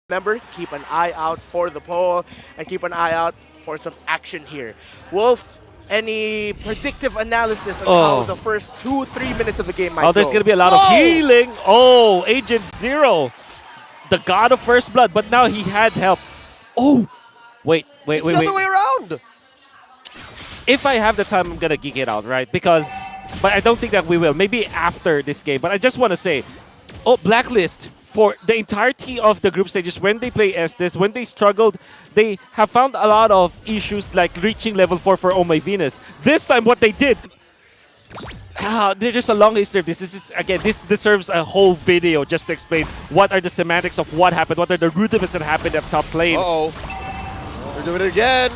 Remember, keep an eye out for the poll and keep an eye out for some action here. Wolf, any predictive analysis on how the first 2-3 minutes of the game might Oh, go? there's going to be a lot of healing. Oh, Agent Zero, the god of first blood, but now he had help. Oh, wait. It's the other way around. If I have the time, I'm going to geek it out, right? But I don't think that we will. Maybe after this game. But I just want to say, Blacklist, for the entirety of the group stages, when they play Estes, when they struggled, they have found a lot of issues like reaching level 4 for Oh My Venus. This time, what they did, there's just a long history of this. This deserves a whole video just to explain what are the semantics of what happened, what are the root events that happened at top lane. Uh-oh. They're doing it again.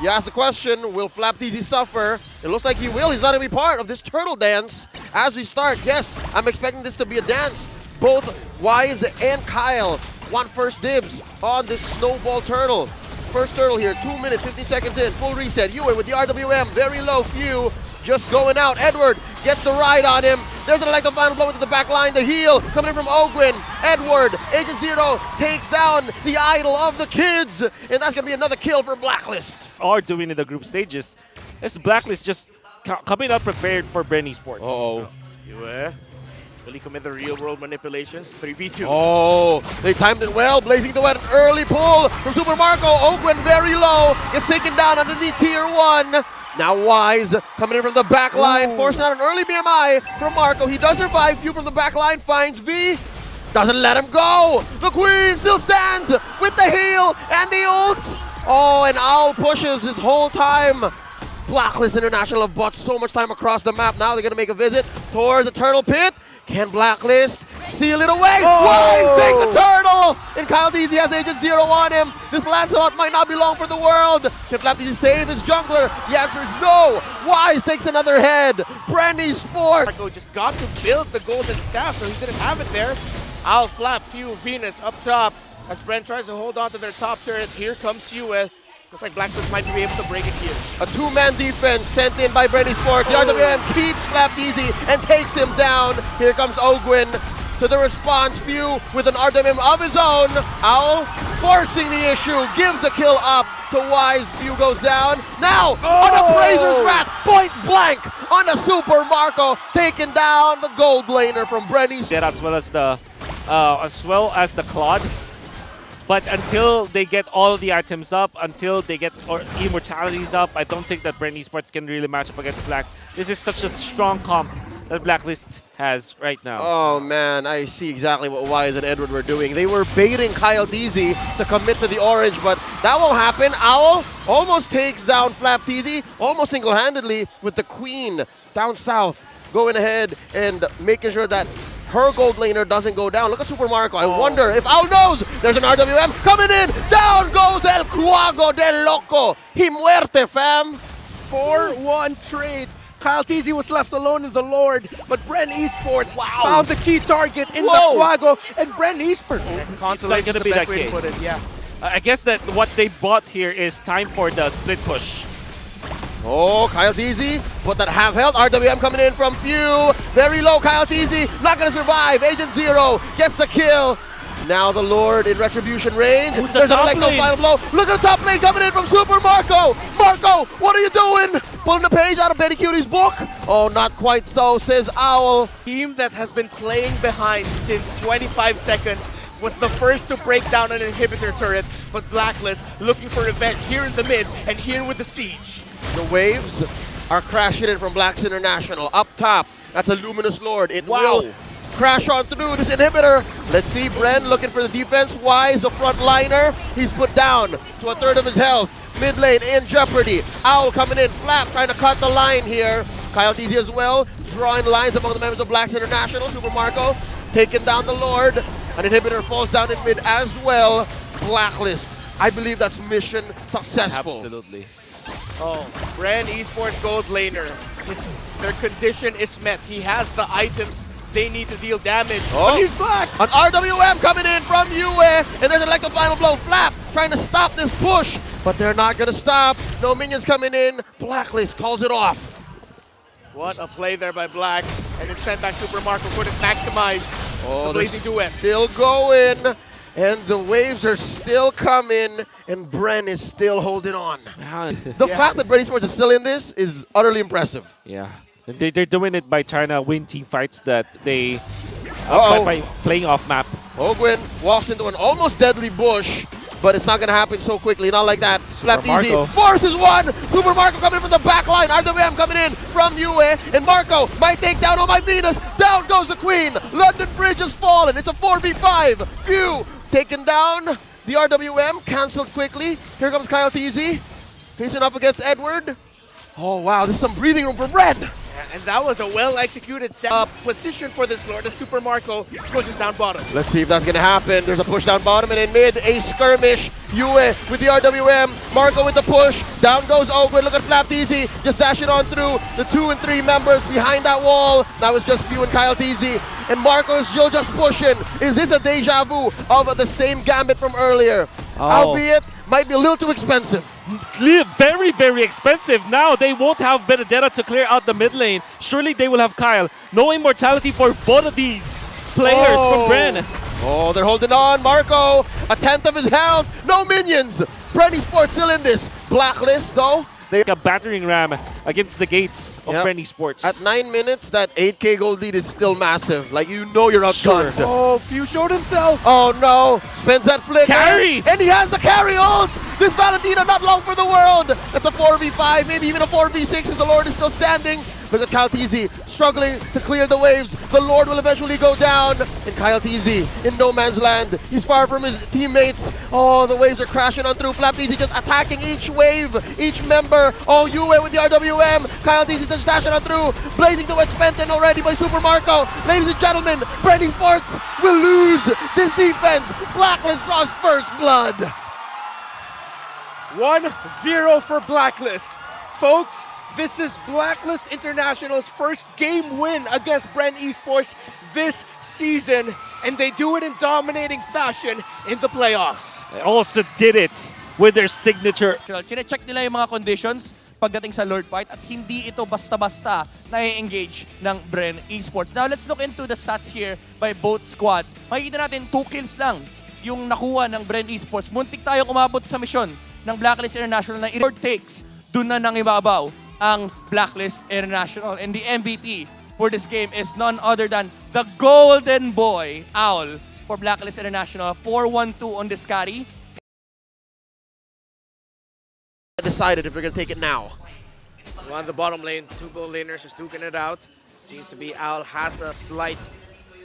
You asked the question, will Flap DZ suffer? It looks like he will. He's not going to be part of this turtle dance as we start. Yes, I'm expecting this to be a dance. Both Wise and Kyle want first dibs on this snowball turtle. First turtle here, 2 minutes, 15 seconds in. Full reset. Yue with the RWM, very low. Few just going out. Edward gets the ride on him. There's an electro final blow into the back line. The heal coming in from Ogwin. Edward, Agent Zero takes down the idol of the kids. And that's going to be another kill for Blacklist. Are doing in the group stages. This Blacklist just coming up prepared for BREN Esports. Uh-oh. Yue. Will he commit the real-world manipulations? 3v2. Oh, they timed it well. Blazing the wet, an early pull from Super Marco. Ogwin very low. Gets taken down underneath tier 1. Now Wise coming in from the back line, forcing out an early BMI from Marco. He does survive. Few from the back line, finds V. Doesn't let him go. The Queen still stands with the heal and the ult. Oh, and Owl pushes his whole time. Blacklist International have bought so much time across the map. Now they're going to make a visit towards the turtle pit. Can Blacklist seal it away? Wise takes the turtle! And Kyle DZ has Agent Zero on him. This Lancelot might not be long for the world. Can Flap DZ save his jungler? The answer is no. Wise takes another head. BREN Esport. Marco just got to build the golden staff, so he didn't have it there. I'll Flap, Few, Venus up top as BREN tries to hold on to their top turret. Here comes Yue. Looks like Blacklist might be able to break it here. A two-man defense sent in by BREN Esport. The RWM keeps Flap DZ and takes him down. Here comes Ogwin to the response. Few with an RWM of his own. Owl forcing the issue, gives a kill up to Wise. Few goes down. Now on the Brazer's Wrath, point blank on the Super Marco, taking down the gold laner from BREN Esport. As well as the Claude. But until they get all the items up, until they get immortalities up, I don't think that BREN Esports can really match up against Black. This is such a strong comp that Blacklist has right now. Oh man, I see exactly what Wise and Edward were doing. They were baiting Kyle DZ to commit to the orange, but that won't happen. Owl almost takes down Flap DZ, almost single-handedly, with the Queen down south, going ahead and making sure that her gold laner doesn't go down. Look at Super Marco. I wonder if Owl knows. There's an RWM coming in. Down goes El Cuago del Loco. He muerte, fam. 4-1 trade. Kyle TZ was left alone in the Lord, but BREN Esports found the key target in the Quago, and BREN Esports. It's not going to be that case. Yeah. I guess that what they bought here is time for the split push. Oh, Kyle DZ, but that half health. RWM coming in from Few. Very low, Kyle DZ, not going to survive. Agent Zero gets the kill. Now the Lord in retribution range. There's an electro final blow. Look at the top lane coming in from Super Marco. Marco, what are you doing? Pulling the page out of Betty Cutie's book. Oh, not quite so, says Owl. Team that has been playing behind since 25 seconds was the first to break down an inhibitor turret, but Blacklist looking for revenge here in the mid and here with the siege. The waves are crashing in from Blacks International. Up top, that's a Luminous Lord. It will crash on through this inhibitor. Let's see BREN looking for the defense. Wise, the front liner. He's put down to a third of his health. Mid lane in jeopardy. Owl coming in. Flap trying to cut the line here. Kyle DZ as well, drawing lines among the members of Blacks International. Super Marco taking down the Lord. An inhibitor falls down in mid as well. Blacklist. I believe that's mission successful. Absolutely. Oh, BREN Esports gold laner. Their condition is met. He has the items they need to deal damage. But he's back! An RWM coming in from Yue, and there's an electro final blow. Flap trying to stop this push, but they're not going to stop. No minions coming in. Blacklist calls it off. What a play there by Black. And it's sent back Super Marco. Couldn't maximize the Blazing Duet. Still going. And the waves are still coming, and BREN is still holding on. The fact that BREN Esports is still in this is utterly impressive. Yeah. They're doing it by trying to win team fights that they by playing off map. Ogwin walks into an almost deadly bush, but it's not going to happen so quickly. Not like that. Slapped easy. Forces one. Super Marco coming in from the back line. RWM coming in from Yue. And Marco might take down Oh My Venus. Down goes the Queen. London Bridge has fallen. It's a 4v5. Few taken down. The RWM canceled quickly. Here comes Kyle TZ. Facing up against Edward. Oh, wow. There's some breathing room for BREN. And that was a well-executed position for this Lord. The Super Marco pushes down bottom. Let's see if that's going to happen. There's a push down bottom, and in mid, a skirmish. Yue with the RWM. Marco with the push. Down goes Ogwin. Look at Flap TZ. Just dashing on through the 2 and 3 members behind that wall. That was just Few and Kyle TZ. And Marco is still just pushing. Is this a deja vu of the same gambit from earlier? Albeit, might be a little too expensive. Very, very expensive. Now they won't have Benedetta to clear out the mid lane. Surely they will have Kyle. No immortality for both of these players from BREN. Oh, they're holding on. Marco, a tenth of his health. No minions. BREN Esports still in this. Blacklist, though. They a battering ram against the gates of BREN Esports. At 9 minutes, that 8k gold lead is still massive. Like, you know you're outgunned. Oh, Few showed himself. Oh, no. Spends that flicker. Carry! And he has the carry ult. This Valentina not long for the world. That's a 4v5, maybe even a 4v6 as the Lord is still standing. Look at Kyle TZ struggling to clear the waves. The Lord will eventually go down. And Kyle TZ in no man's land. He's far from his teammates. Oh, the waves are crashing on through. Flap TZ just attacking each wave, each member. Oh, Yue with the RWM. Kyle TZ just dashing on through. Blazing towards Fenton already by Super Marco. Ladies and gentlemen, BREN Esports will lose this defense. Blacklist draws first blood. 1-0 for Blacklist. Folks, this is Blacklist International's first game win against BREN Esports this season, and they do it in dominating fashion in the playoffs. They also did it with their signature. Chine-check nila yung mga conditions pagdating sa Lord Fight at hindi ito basta-basta na-engage ng BREN Esports. Now, let's look into the stats here by both squad. Makikita natin 2 kills lang yung nakuha ng BREN Esports. Muntik tayong umabot sa misyon ng Blacklist International na i-record takes. Doon na nang ibabaw ang Blacklist International. And the MVP for this game is none other than the Golden Boy, Owl, for Blacklist International. 4-1-2 on this carry. Decided if we're going to take it now. On the bottom lane, 2 gold laners just duking it out. Seems to be Owl has a slight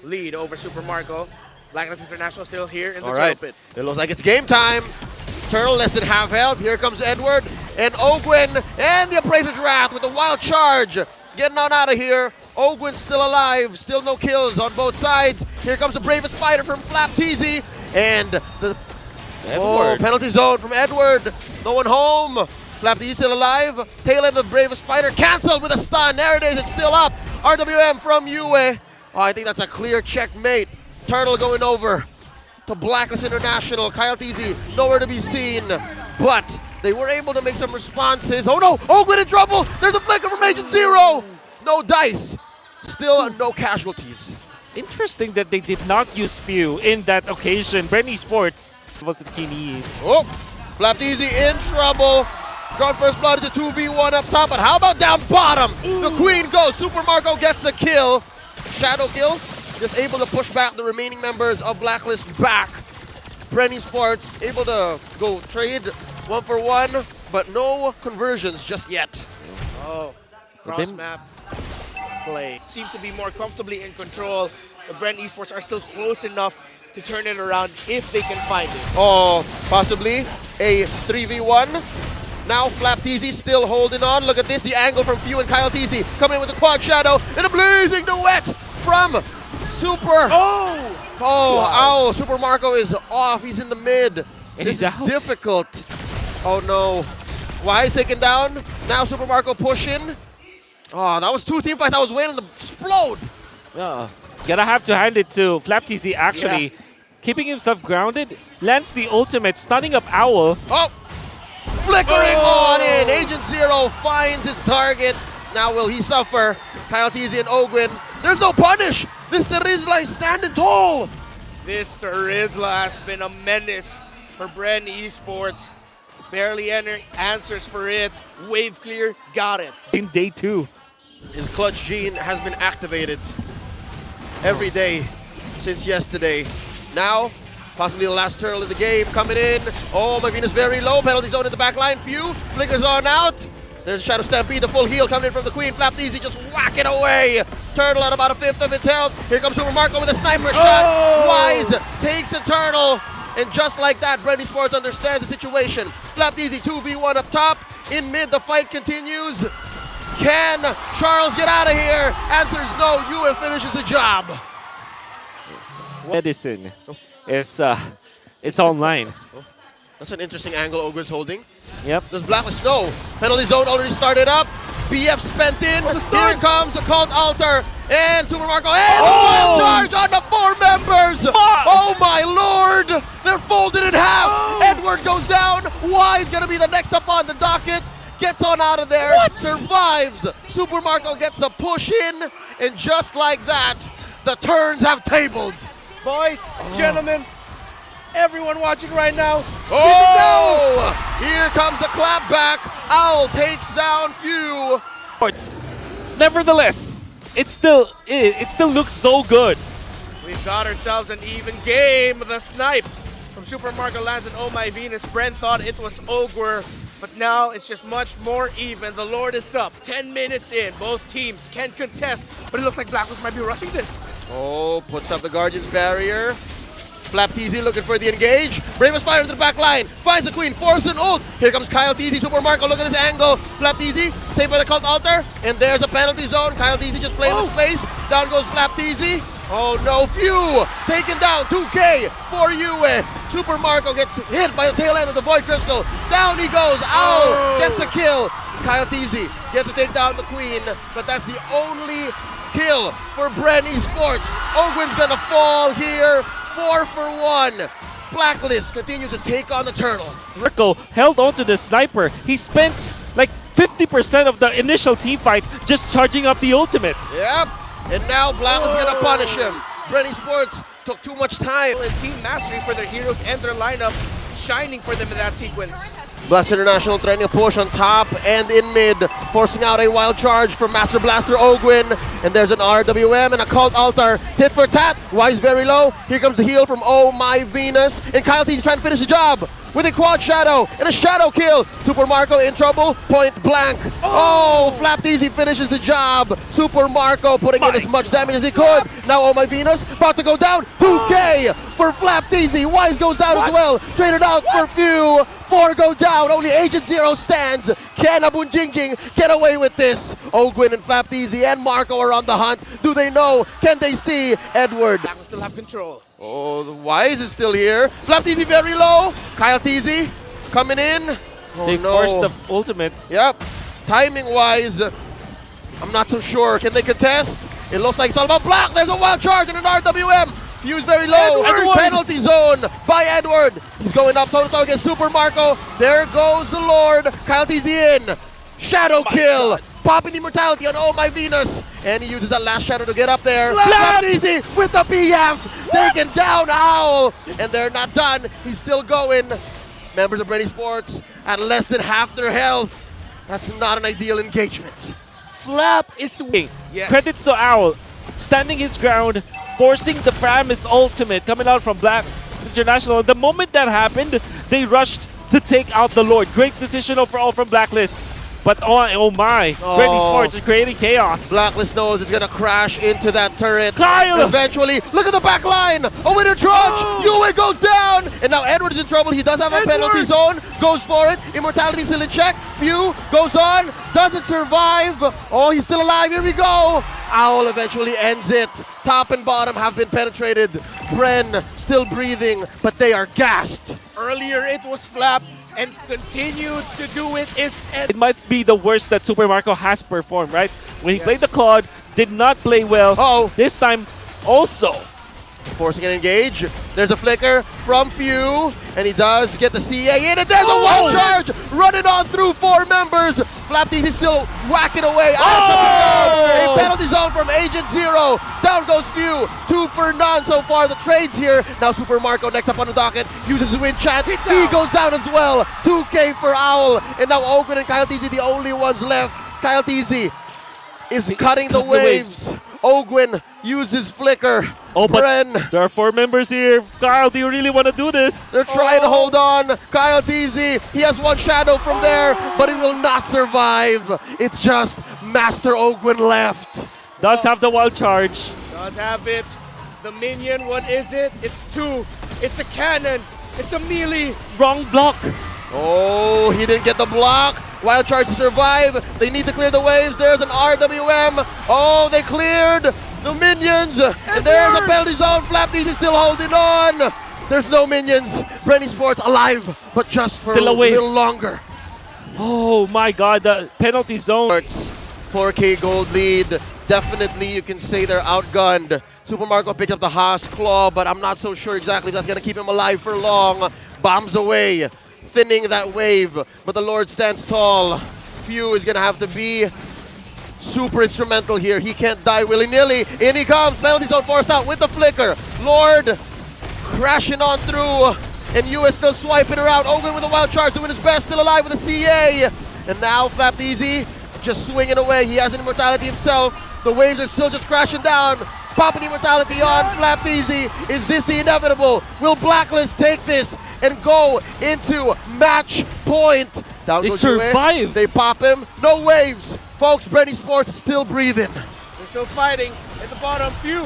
lead over Super Marco. Blacklist International still here in the turtle pit. It looks like it's game time. Turtle less than half health. Here comes Edward and Ogwin and the Appraiser's Wrath with a wild charge. Getting on out of here. Ogwin's still alive. Still no kills on both sides. Here comes the bravest fighter from Flap TZ. And the penalty zone from Edward. No one home. Flap TZ still alive. Tail end of the bravest fighter. Cancelled with a stun. There it is. It's still up. RWM from Yue. Oh, I think that's a clear checkmate. Turtle going over to Blacklist International. Kyle TZ nowhere to be seen, but they were able to make some responses. Oh no, Ogwin in trouble. There's a flicker from Agent Zero. No dice. Still no casualties. Interesting that they did not use Few in that occasion. BREN Esports was the key needs. Oh, Flap TZ in trouble. Drawn first blood into 2v1 up top, but how about down bottom? The Queen goes. Super Marco gets the kill. Shadow kill. Just able to push back the remaining members of Blacklist back. BREN Esports able to go trade 1-for-1, but no conversions just yet. Oh, cross-map play. Seem to be more comfortably in control. The BREN Esports are still close enough to turn it around if they can find it. Oh, possibly a 3v1. Now Flap TZ still holding on. Look at this, the angle from Few and Kyle TZ coming in with a quad shadow and a blazing duet from Super. Owl. Super Marco is off. He's in the mid. And this he's is out. difficult. Oh no. Wise taken down. Now Super Marco pushing. Oh, that was 2 team fights. I was waiting to explode. Gonna have to hand it to Flap TZ actually. Keeping himself grounded, lands the ultimate, stunning up Owl. Oh, flickering on in. Agent Zero finds his target. Now will he suffer? Kyle TZ and Ogwin. There's no punish. This Terizla is standing tall. This Rizla has been a menace for BREN Esports. Barely any answers for it. Wave clear, got it. In day 2. His clutch gene has been activated every day since yesterday. Now, possibly the last turtle of the game coming in. Oh, my Venus very low. Penalty zone in the back line. Few flickers on out. There's Shadow Stampede, the full heal coming in from the Queen. Flap Easy just whack it away. Turtle at about a fifth of its health. Here comes Super Marco with a sniper shot. Wise takes a turtle. And just like that, BREN Esports understands the situation. Flap Easy 2v1 up top. In mid, the fight continues. Can Charles get out of here? Answers no. Ewan finishes the job. Medicine is it's online. That's an interesting angle Ogren's holding. Yep. Does Blacklist no? Penalty zone already started up. BF spent in. Here comes the cult altar. And Super Marco. And one charge on the 4 members. Oh my lord. They're folded in half. Edward goes down. Wise gonna be the next up on the docket. Gets on out of there. Survives. Super Marco gets the push in. And just like that, the turns have tabled. Boys, gentlemen, everyone watching right now. Oh! Here comes the clap back. Owl takes down Few. Nevertheless, it still looks so good. We've got ourselves an even game. The snipe from Super Marco lands an Oh My Venus. BREN thought it was Ogre, but now it's just much more even. The Lord is up. 10 minutes in. Both teams can contest, but it looks like Blacklist might be rushing this. Oh, puts up the Guardian's barrier. Flap TZ looking for the engage. Bravest fire into the back line. Finds the Queen. Force an ult. Here comes Kyle TZ. Super Marco. Look at this angle. Flap TZ. Saved by the cult altar. And there's a penalty zone. Kyle TZ just playing with space. Down goes Flap TZ. Oh no. Few. Taken down. 2K for Yue. Super Marco gets hit by the tail end of the Void Crystal. Down he goes. Owl gets the kill. Kyle TZ gets to take down the Queen. But that's the only kill for BREN Esports. Ogwen's gonna fall here. 4 for 1. Blacklist continues to take on the turtle. Rico held on to the sniper. He spent like 50% of the initial team fight just charging up the ultimate. Yep. And now Blacklist is gonna punish him. BREN Esports took too much time. And team mastery for their heroes and their lineup, shining for them in that sequence. Blast International trying to push on top and in mid, forcing out a wild charge from Master Blaster Ogwin. And there's an RWM and a Cult Altar. Tit for tat. Wise very low. Here comes the heal from Oh My Venus. And Kyle T trying to finish the job with a quad shadow and a shadow kill. Super Marco in trouble. Point blank. Oh, Flap Easy finishes the job. Super Marco putting in as much damage as he could. Now Oh My Venus about to go down. 2K for Flap Easy. Wise goes down as well. Traded out for Few. 4 go down. Only Agent Zero stands. Can Abunjingjing get away with this? Ogwin and Flap Easy and Marco are on the hunt. Do they know? Can they see Edward? Blacklist still have control. Oh, the Wise is still here. Flap TZ very low. Kyle TZ coming in. Oh, They no. forced the ultimate. Yep. Timing wise, I'm not too sure. Can they contest? It looks like it's all about Black. There's a wild charge and an RWM. Fuse very low. Edward! Penalty zone by Edward. He's going up toe-to-toe against Super Marco. There goes the Lord. Kyle TZ in. Shadow kill. Popping immortality on Oh My Venus. And he uses that last shadow to get up there. Flap Easy with the BF. Taken down Owl. And they're not done. He's still going. Members of BREN Esports at less than half their health. That's not an ideal engagement. Flap is yes. Credits to Owl, standing his ground, forcing the Framis ultimate coming out from Black International. The moment that happened, they rushed to take out the Lord. Great decision overall from Blacklist. But oh my, BREN Esports is creating chaos. Blacklist knows it's gonna crash into that turret. Kyle! Eventually, look at the back line. A winner trudge. Yue goes down. And now Edward is in trouble. He does have a penalty zone. Goes for it. Immortality still in check. Few goes on. Doesn't survive. Oh, he's still alive. Here we go. Owl eventually ends it. Top and bottom have been penetrated. BREN still breathing, but they are gassed. Earlier it was Flap, and continued to do it is It might be the worst that Super Marco has performed, right? When he played the Claude, did not play well. Uh-oh. This time, also, Forcing an engage. There's a flicker from Few, and he does get the CA in, and there's a wild charge running on through 4 members. Flapdies is still whacking away. A penalty zone from Agent Zero. Down goes Few. 2 for none so far. The trades here. Now Super Marco next up on the docket uses his win chant. He goes down as well. 2K for Owl, and now Ogun and Kyle TZ the only ones left. Kyle TZ is cutting the waves. Ogwin uses flicker. Oh, but BREN, there are 4 members here. Kyle, do you really want to do this? they're trying to hold on. Kyle TZ, he has 1 shadow from there, but he will not survive. It's just Master Ogwin left. Does have the wild charge. Does have it. The minion, what is it? It's 2. It's a cannon. It's a melee. Wrong block. Oh, he didn't get the block. Wild charge to survive. They need to clear the waves. There's an RWM. Oh, they cleared the minions. And there's a penalty zone. Flapdies is still holding on. There's no minions. BREN Esports alive, but just for Still a away. little longer. Oh my god, the penalty zone. 4K gold lead. Definitely you can say they're outgunned. Super Marco picked up the Haas Claw, but I'm not so sure exactly if that's going to keep him alive for long. Bombs away, thinning that wave, but the Lord stands tall. Few is going to have to be super instrumental here. He can't die willy-nilly. In he comes. Penalty zone forced out with the flicker. Lord crashing on through, and US still swiping her out. Ogun with a wild charge, doing his best, still alive with a CA. And now Flapdies just swinging away. He has an immortality himself. The waves are still just crashing down. Popping immortality on Flapdies. Is this the inevitable? Will Blacklist take this and go into match point? Down They goes survive. Yue. They pop him. No waves. Folks, BREN Esports is still breathing. They're still fighting at the bottom. Few.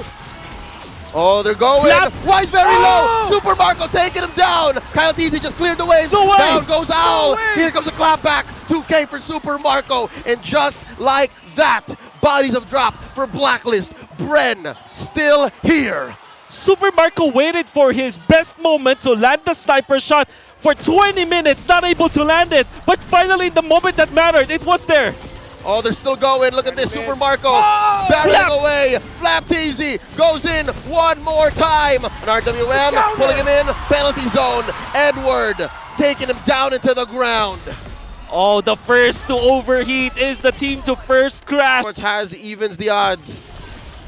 Oh, they're going. Flap. Wise very Oh! low. Super Marco taking him down. Kyle TZ just cleared the waves. No way. Down goes Owl. way. Here comes a clap back. 2K for Super Marco. And just like that, bodies have dropped for Blacklist. BREN still here. Super Marco waited for his best moment to land the sniper shot for 20 minutes, not able to land it. But finally, the moment that mattered, it was there. Oh, they're still going. Look at this. Super Marco Oh! battling Flap. away. Flapdies goes in one more time. An RWM pulling him in. Penalty zone. Edward taking him down into the ground. Oh, the first to overheat is the team to first crash. Esports has evens the odds.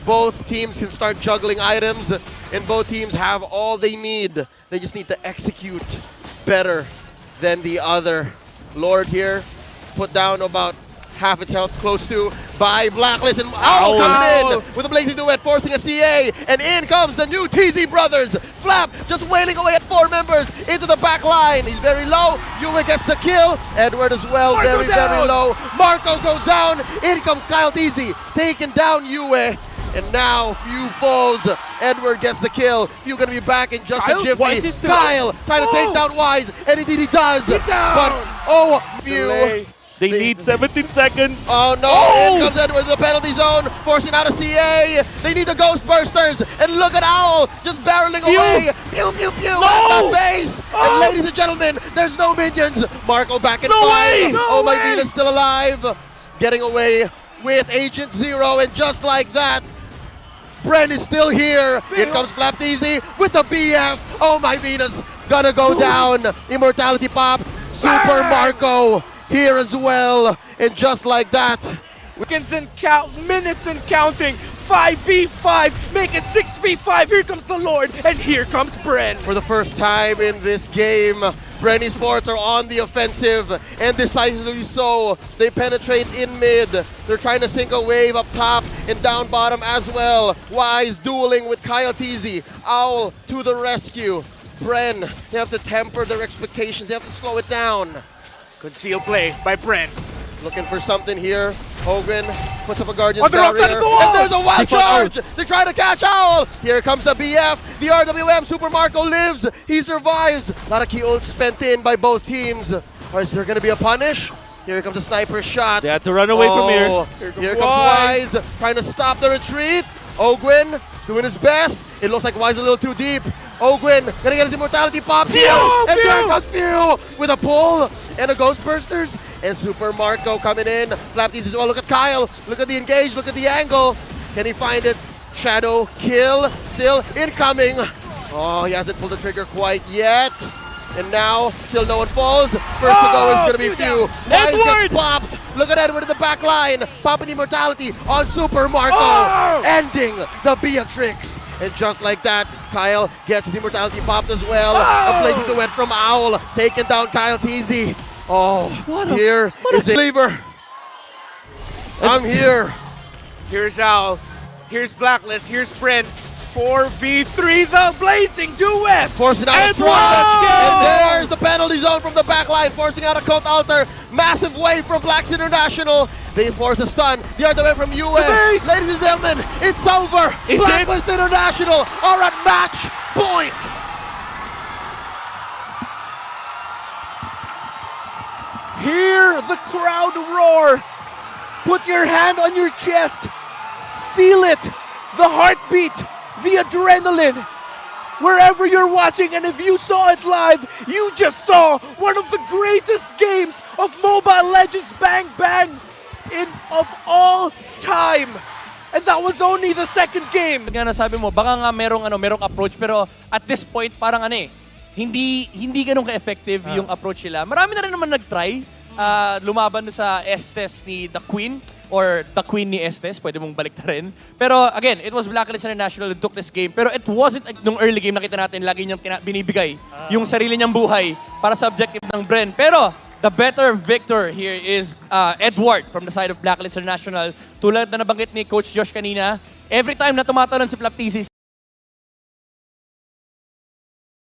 Both teams can start juggling items, and both teams have all they need. They just need to execute better than the other. Lord here put down about half its health, close to by Blacklist, and Owl coming in with a blazing duet, forcing a CA, and in comes the new TZ brothers. Flap just wailing away at 4 members into the back line. He's very low. Yue gets the kill. Edward as well, Marco very down. low. Marco goes down. In comes Kyle TZ, taking down Yue. And now Few falls. Edward gets the kill. Few gonna be back in just Kyle? a jiffy. Wise is still- Kyle trying to take down Wise, and indeed he does. He's down. But oh, Few. Delay. They need 17 seconds. Oh no, Oh! in comes Edward to the penalty zone, forcing out a CA. They need the Ghostbusters, and look at Owl just barreling Pew! away. Pew, pew, pew, No! at the base. Oh! And ladies and gentlemen, there's no minions. Marco back in No 5. way! No Oh, my way! Venus still alive. Getting away with Agent Zero, and just like that, BREN is still here. Here comes Flapdies with the BF. Oh, my Venus, gonna go down. Immortality pop. Super Marco here as well. And just like that, Seconds and count, minutes and counting. 5v5, make it 6v5. Here comes the Lord, and here comes BREN. for the first time in this game, BREN Esports are on the offensive, and decisively so. They penetrate in mid. They're trying to sink a wave up top and down bottom as well. Wise dueling with Kyle TZ. Owl to the rescue. BREN, they have to temper their expectations. They have to slow it down. Conceal play by BREN. Looking for something here. Hogan puts up a Guardian's On the wrong side barrier, of the wall! and there's a wild They fought charge! They're trying to catch Owl! Here comes the BF, the RWM, Super Marco lives, he survives! A lot of key ult spent in by both teams. Or is there gonna be a punish? Here comes a sniper shot. They had to run away from here. Here comes Wise, trying to stop the retreat. Ogwin doing his best. It looks like Wise is a little too deep. Ogwin gonna get his immortality pop. Phew! And there Phew! comes Few with a pull and a Ghostbusters. And Super Marco coming in. Flapdies as well. Look at Kyle. Look at the engage. Look at the angle. Can he find it? Shadow kill still incoming. Oh, he hasn't pulled the trigger quite yet. And now, still no one falls. First to go is going to be Few. Wise gets popped. Look at Edward in the back line. Popping immortality on Super Marco. Ending the Beatrix. And just like that, Kyle gets his immortality popped as well. A blazing duet from Owl. Taking down Kyle TZ. Oh, here is a believer. I'm here. Here's Owl. Here's Blacklist. Here's BREN. 4v3, the blazing duet. Forcing out a Edward! And there's the penalty zone from the back line, forcing out a cult altar. Massive wave from Blacks International. They force a stun. The other way from US. Ladies and gentlemen, it's over. Blacklist International are at match point. Hear the crowd roar. Put your hand on your chest. Feel it. The heartbeat. The adrenaline. Wherever you're watching, and if you saw it live, you just saw one of the greatest games of Mobile Legends Bang Bang of all time. And that was only the second game. Nga nasabi mo, baka nga merong approach, pero at this point parang hindi ganun ka-effective yung approach nila. Marami na rin naman nag-try lumaban sa Estes ni The Queen or The Queen ni Estes, pwede mong balik na rin. Pero again, it was Blacklist International who took this game. Pero it wasn't nung early game nakita natin, lagi niyang binibigay yung sarili niyang buhay para sa objective ng BREN. Pero the better victor here is Edward from the side of Blacklist International. Tulad na nabanggit ni Coach Josh kanina, every time na tumatalon si Flaptizzi,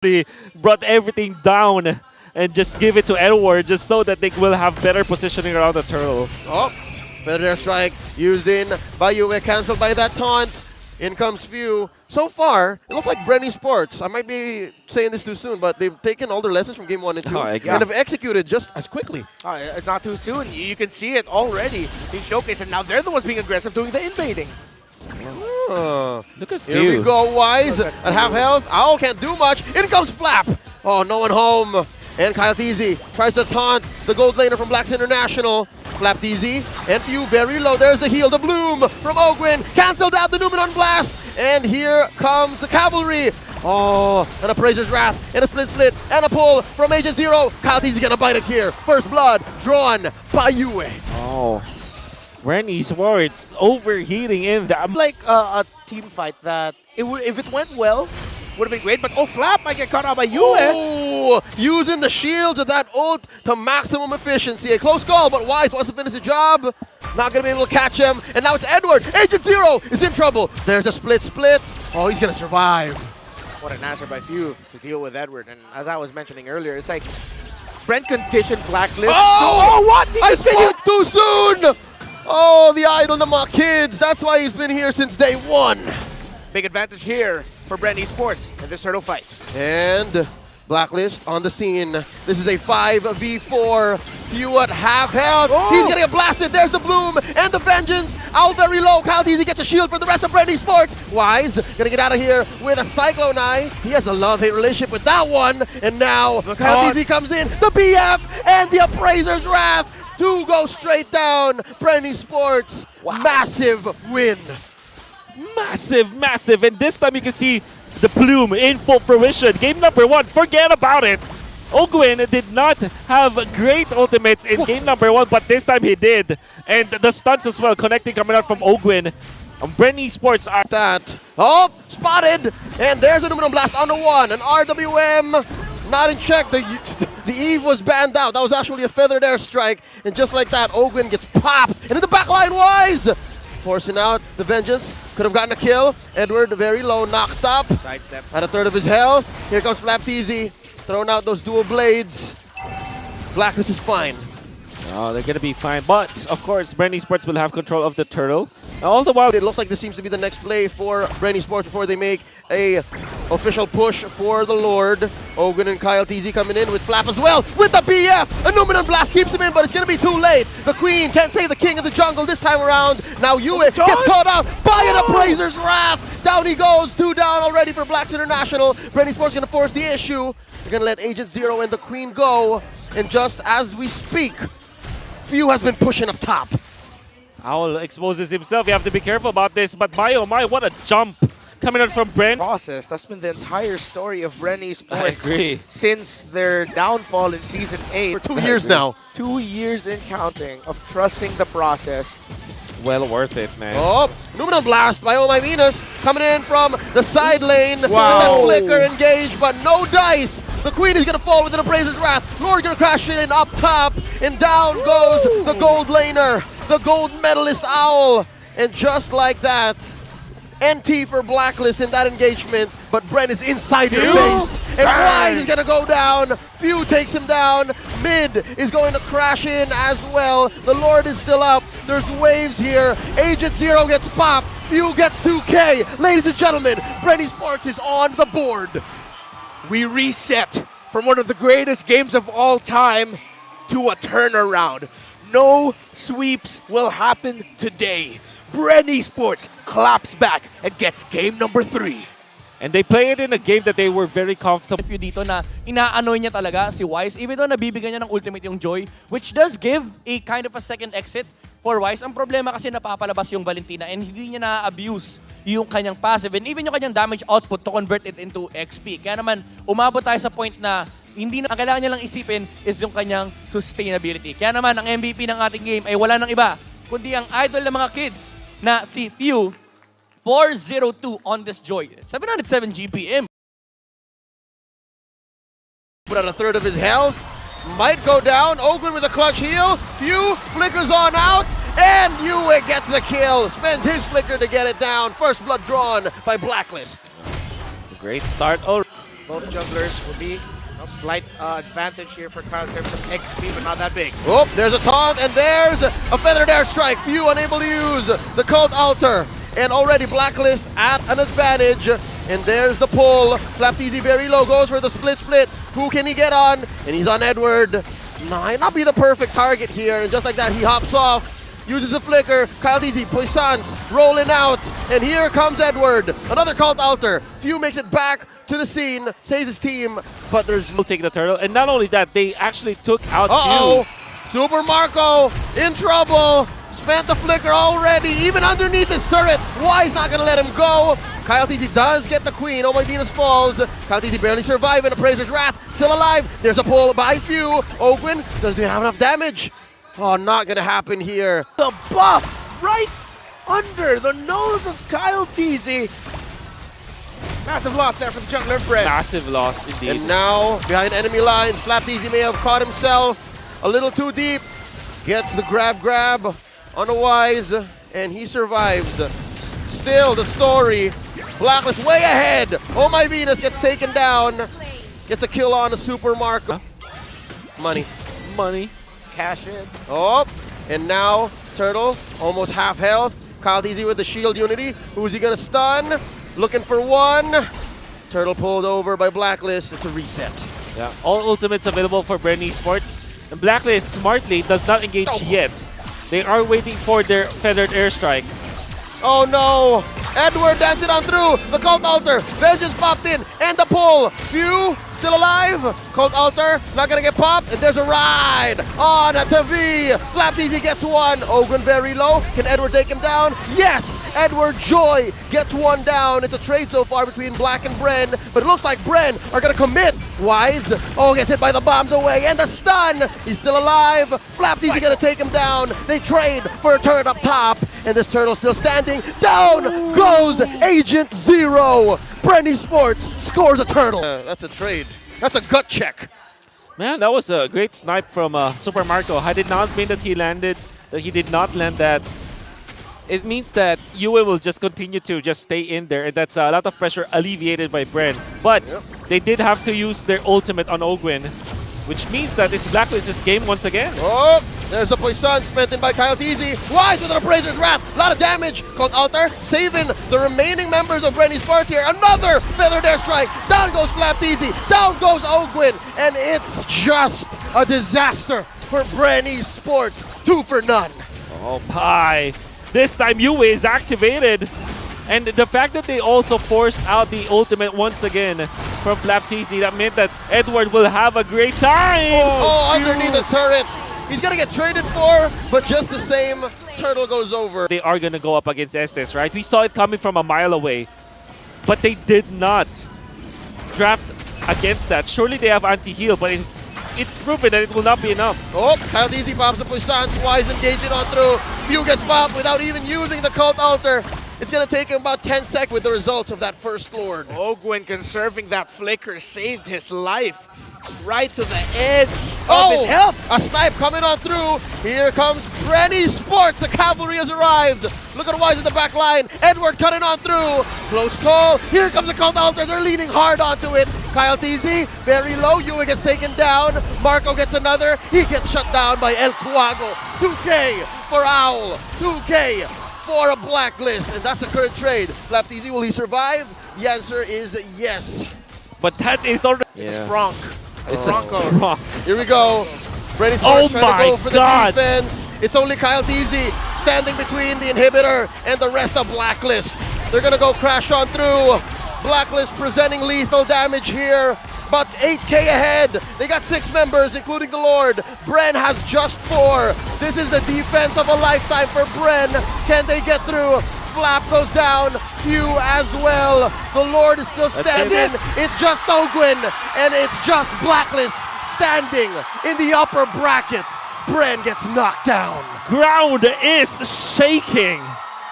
they brought everything down and just give it to Edward just so that they will have better positioning around the turtle. Oh, better strike used in by Yue, cancelled by that taunt. In comes Few. So far, it looks like BREN Sports. I might be saying this too soon, but they've taken all their lessons from Game 1 and 2 and have executed just as quickly. It's not too soon. You can see it already. They showcase it. Now they're the ones being aggressive, doing the invading. Look at Few. Here we go, Wise at half health. Owl can't do much. In comes Flap. Oh, no one home. And Kyle TZ tries to taunt the gold laner from Blacks International. Flap TZ and Few very low. There's the heal, the bloom from Ogwin. Cancelled out the Numenon Blast. And here comes the cavalry. Oh, and a Praiser's Wrath, and a split, and a pull from Agent Zero. Kyle TZ gonna bite it here. First blood drawn by Yue. Oh. BREN Esports overheating in that. Like a team fight that if it went well, would have been great. But Flap might get caught out by Yue. Oh, using the shields of that ult to maximum efficiency. A close call, but Wise wants to finish the job. Not gonna be able to catch him. And now it's Edward. Agent Zero is in trouble. There's a split. Oh, he's gonna survive. What an answer by Few to deal with Edward. And as I was mentioning earlier, it's like BREN conditioned Blacklist. Oh, what? I spoke too soon. Oh, the idol of my kids. That's why he's been here since day one. Big advantage here for BREN Esports in this turtle fight. And Blacklist on the scene. This is a 5v4. Few at half health. He's gonna get blasted. There's the bloom and the vengeance. Owl very low. Kyle TZ gets a shield for the rest of BREN Esports. Wise gonna get out of here with a Cyclone Eye. He has a love-hate relationship with that one. And now Kyle TZ comes in. The BF and the Appraiser's Wrath. Two go straight down. BREN Esports. Massive win. Massive. And this time you can see the plume in full fruition. Game number 1, forget about it. Ogwin did not have great ultimates in game number 1, but this time he did. And the stunts as well, connecting coming out from Ogwin. BREN Esports are that. Oh, spotted. And there's a Numenon Blast on the one. An RWM not in check. The Eve was banned out. That was actually a feathered airstrike. And just like that, Ogwin gets popped. And in the backline, Wise forcing out the vengeance. Could have gotten a kill. Edward very low, knocked up. Sidestep. At a third of his health. Here comes Flaptizzi, throwing out those dual blades. Blacklist is fine. Oh, they're gonna be fine. But of course, BREN Esports will have control of the turtle. All the while, it looks like this seems to be the next play for BREN Esports before they make a official push for the Lord. Ogwin and Kyle TZ coming in with Flap as well. With the BF, a Numenon Blast keeps him in, but it's gonna be too late. The Queen can't save the King of the Jungle this time around. Now Yue gets caught out by an Appraiser's Wrath. Down he goes, 2 down already for Blacks International. BREN Esports gonna force the issue. They're gonna let Agent Zero and the Queen go. And just as we speak, Few has been pushing up top. Owl exposes himself. You have to be careful about this. But my, what a jump coming out from BREN. Process. That's been the entire story of BREN Esports. I agree. Since their downfall in Season 8. For 2 years now. 2 years in counting of trusting the process. Well worth it, man. Oh, Numinal Blast by Oh My Venus coming in from the side lane. Wow. And that flicker engaged, but no dice. The Queen is going to fall within a Brazer's Wrath. Lord going to crash in up top, and down goes the gold laner, the gold medalist Owl. And just like that, NT for Blacklist in that engagement, but BREN is inside their base. And Wise is going to go down. Few takes him down. Mid is going to crash in as well. The Lord is still up. There's waves here. Agent Zero gets popped. Few gets 2K. Ladies and gentlemen, BREN Esports is on the board. We reset from one of the greatest games of all time to a turnaround. No sweeps will happen today. BREN Esports claps back and gets game number 3. And they play it in a game that they were very comfortable. If you dito na inaanoy niya talaga si Wise, even though nabibigyan niya ng ultimate yung Joy, which does give a kind of a second exit for Wise. Ang problema kasi napapalabas yung Valentina and hindi niya na-abuse yung kanyang passive and even yung kanyang damage output to convert it into XP. Kaya naman, umabot tayo sa point na hindi na, ang kailangan niya lang isipin is yung kanyang sustainability. Kaya naman, ang MVP ng ating game ay wala nang iba, kundi ang idol ng mga kids na si Few, 402 on this Joy. 707 GPM. Put out a third of his health. Might go down. Ogwen with a clutch heal. Few flickers on out. And Yue gets the kill. Spends his flicker to get it down. First blood drawn by Blacklist. Great start. Oh, Both jugglers will be a slight advantage here for Kyle in terms of XP, but not that big. Oh, there's a taunt and there's a feathered airstrike. Few unable to use the cult altar. And already Blacklist at an advantage. And there's the pull. Flapteezy very low, goes for the split. Who can he get on? And he's on Edward. Might not be the perfect target here. And just like that, he hops off. Uses a flicker. Kyle DZ, Puissance rolling out. And here comes Edward. Another cult altar. Few makes it back to the scene. Saves his team. But there's will take the turtle. And not only that, they actually took out uh-oh. Few. Super Marco in trouble. Spent the flicker already, even underneath his turret. Wise not gonna let him go. Kyle TZ does get the queen. Oh my Venus falls. Kyle TZ barely surviving. Appraiser's Wrath still alive. There's a pull by Few. Ogwen doesn't have enough damage. Oh, not gonna happen here. The buff right under the nose of Kyle TZ. Massive loss there from jungler BREN. Massive loss indeed. And now, behind enemy lines, Flap TZ may have caught himself a little too deep. Gets the grab on a Wise, and he survives. Still, the story, Blacklist way ahead. Oh my Venus gets taken down. Gets a kill on a Super Marco. Money. Cash in. Oh, and now Turtle, almost half health. Kyle DZ with the shield unity. Who's he gonna stun? Looking for one. Turtle pulled over by Blacklist. It's a reset. Yeah, all ultimates available for BREN Esports. And Blacklist smartly does not engage yet. They are waiting for their feathered airstrike. Oh no! Edward dancing on through the cult altar. Vengeance popped in and the pull. Few still alive. Cult altar not gonna get popped. And there's a ride on to V. Flap DZ gets one. Ogwen very low. Can Edward take him down? Yes! Edward Joy gets one down. It's a trade so far between Black and BREN, but it looks like BREN are gonna commit. Wise, oh, gets hit by the bombs away, and the stun. He's still alive. Flap DZ gonna take him down. They trade for a turret up top, and this turtle still standing. Down goes Agent Zero. BREN Esports scores a turtle. That's a trade. That's a gut check. Man, that was a great snipe from Super Marco. I did not mean that he did not land that. It means that Yue will just continue to just stay in there, and that's a lot of pressure alleviated by BREN. But they did have to use their ultimate on Ogwen, which means that it's Blacklist's game once again. Oh, there's the Poison spent in by Kyle TZ. Wise with an Appraiser's Wrath. A lot of damage. Called Altar, saving the remaining members of BREN Esport here. Another feathered airstrike. Down goes Flap TZ. Down goes Ogwen. And it's just a disaster for BREN Esports. 2 for none. Oh, pie. This time Yue is activated. And the fact that they also forced out the ultimate once again from Flap TZ, that meant that Edward will have a great time. Oh, underneath the turret. He's gonna get traded for, but just the same, Turtle goes over. They are going to go up against Estes, right? We saw it coming from a mile away, but they did not draft against that. Surely they have anti-heal, but it's proven that it will not be enough. Oh, Kyle Easy pops the push stance. Wise engaging on through. Few gets popped without even using the cult altar. It's gonna take him about 10 seconds with the result of that first Lord. Ogwin conserving that flicker saved his life right to the edge of his health. A snipe coming on through. Here comes BREN Esports. The cavalry has arrived. Look at Wise in the back line. Edward cutting on through. Close call. Here comes the cult altar. They're leaning hard onto it. Kyle TZ very low. Yue gets taken down. Marco gets another. He gets shut down by El Cuago. 2K for Owl. 2K for a Blacklist. And that's the current trade. Flap TZ, will he survive? The answer is yes. But that is already... It's a Spronk. It's Bronco. a Spronk. Here we go. BREN Esports Oh trying to go my for God. the defense. It's only Kyle TZ standing between the inhibitor and the rest of Blacklist. They're gonna go crash on through. Blacklist presenting lethal damage here. About 8K ahead. They got 6 members, including the Lord. BREN has just 4. This is the defense of a lifetime for BREN. Can they get through? Flap goes down. Few as well. The Lord is still standing. It's just Ogwin, and it's just Blacklist standing in the upper bracket. BREN gets knocked down. Ground is shaking.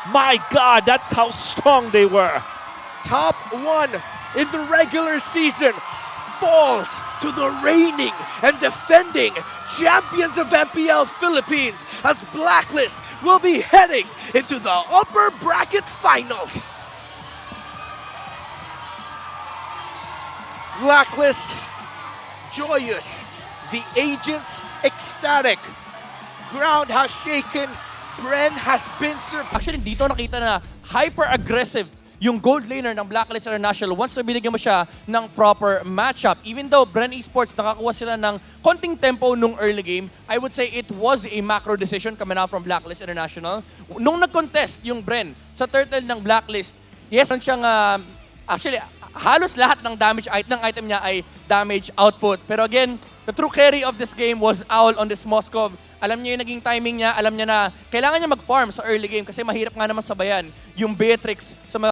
My God, that's how strong they were. Top 1 in the regular season falls to the reigning and defending champions of MPL Philippines as Blacklist will be heading into the upper bracket finals. Blacklist joyous, the agents ecstatic. Ground has shaken, BREN has been surprised. Actually, dito nakita na hyper-aggressive yung gold laner ng Blacklist International once na binigyan mo siya ng proper matchup. Even though BREN Esports nakakuha sila ng konting tempo nung early game, I would say it was a macro decision coming out from Blacklist International. Nung nag-contest yung BREN sa turtle ng Blacklist, yes, siyang actually halos lahat ng item niya ay damage output. Pero again, the true carry of this game was Owl on this Moskov. Alam niya yung naging timing niya, alam niya na kailangan niya mag-farm sa early game kasi mahirap nga naman sabayan yung Beatrix sa mga